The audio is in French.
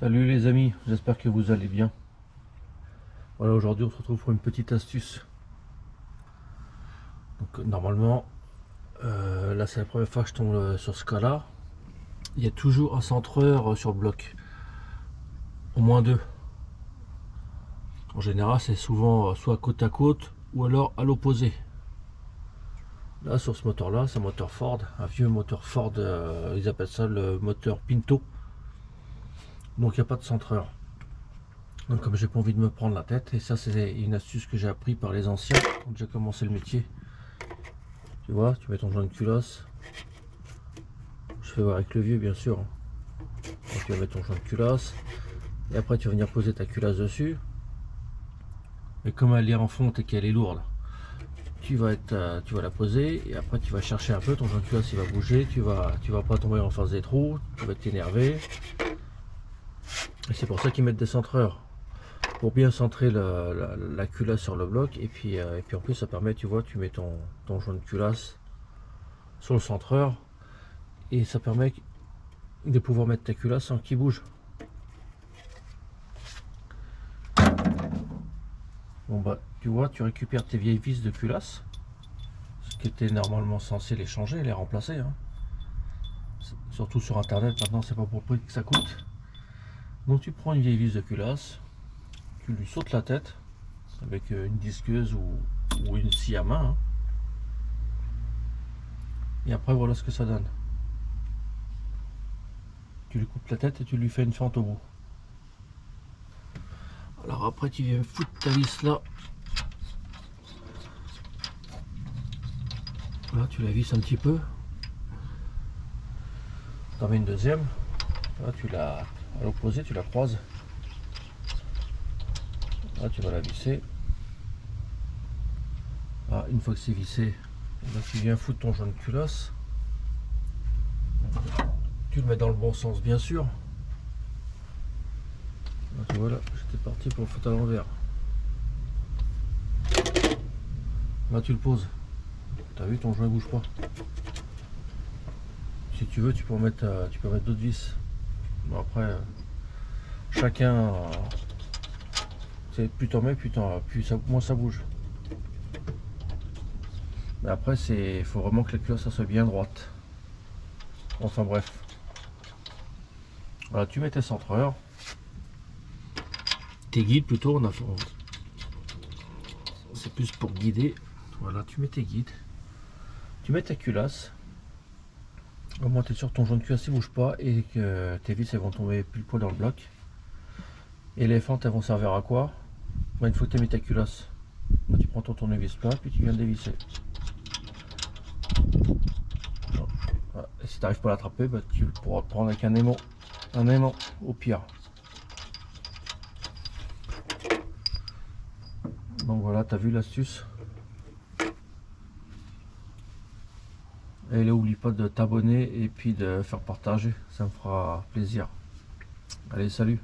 Salut les amis, j'espère que vous allez bien. Voilà, aujourd'hui on se retrouve pour une petite astuce. Donc normalement, là c'est la première fois que je tombe sur ce cas-là. Il y a toujours un centreur sur bloc, au moins deux. En général, c'est souvent soit côte à côte ou alors à l'opposé. Là sur ce moteur-là, c'est un moteur Ford, un vieux moteur Ford. Ils appellent ça le moteur Pinto. Donc il n'y a pas de centreur. Donc comme j'ai pas envie de me prendre la tête, et ça c'est une astuce que j'ai appris par les anciens quand j'ai commencé le métier. Tu vois, tu mets ton joint de culasse. Je fais voir avec le vieux bien sûr. Donc tu vas mettre ton joint de culasse. Et après tu vas venir poser ta culasse dessus. Mais comme elle est en fonte et qu'elle est lourde, tu vas la poser. Et après tu vas chercher un peu, ton joint de culasse il va bouger. Tu vas pas tomber en face des trous. Tu vas t'énerver. Et c'est pour ça qu'ils mettent des centreurs. Pour bien centrer la culasse sur le bloc. Et puis en plus ça permet, tu vois, tu mets ton joint de culasse sur le centreur. Et ça permet de pouvoir mettre ta culasse sans qu'il bouge. Bon bah tu vois, tu récupères tes vieilles vis de culasse, ce qui était normalement censé les changer, les remplacer, hein. Surtout sur internet maintenant, c'est pas pour prix que ça coûte. Donc tu prends une vieille vis de culasse, tu lui sautes la tête avec une disqueuse ou une scie à main, hein. Et après voilà ce que ça donne. Tu lui coupes la tête et tu lui fais une fente au bout. Alors après tu viens foutre ta vis là. Là tu la visses un petit peu. Tu en mets une deuxième. Là tu la à l'opposé, tu la croises. Là tu vas la visser. Là, une fois que c'est vissé, là, tu viens foutre ton joint de culasse. Tu le mets dans le bon sens bien sûr. Donc voilà, j'étais parti pour le foutre à l'envers. Là tu le poses. T'as vu, ton joint ne bouge pas. Si tu veux, tu peux mettre d'autres vis. Bon après, chacun, plus t'en mets, moins ça bouge. Mais après, il faut vraiment que la culasse soit bien droite. Enfin bref. Voilà, tu mets tes centreurs. Tes guides plutôt, c'est plus pour guider. Voilà, tu mets tes guides. Tu mets ta culasse. Au moins tu es sûr que ton joint de culasse ne bouge pas et que tes vis elles vont tomber pile poil dans le bloc. Et les fentes elles vont servir à quoi? Une fois que tu as mis ta culasse, tu prends ton tournevis plat puis tu viens dévisser. Et si tu n'arrives pas à l'attraper, tu pourras prendre avec un aimant au pire. Donc voilà, tu as vu l'astuce. Et n'oublie pas de t'abonner et puis de faire partager, ça me fera plaisir. Allez, salut!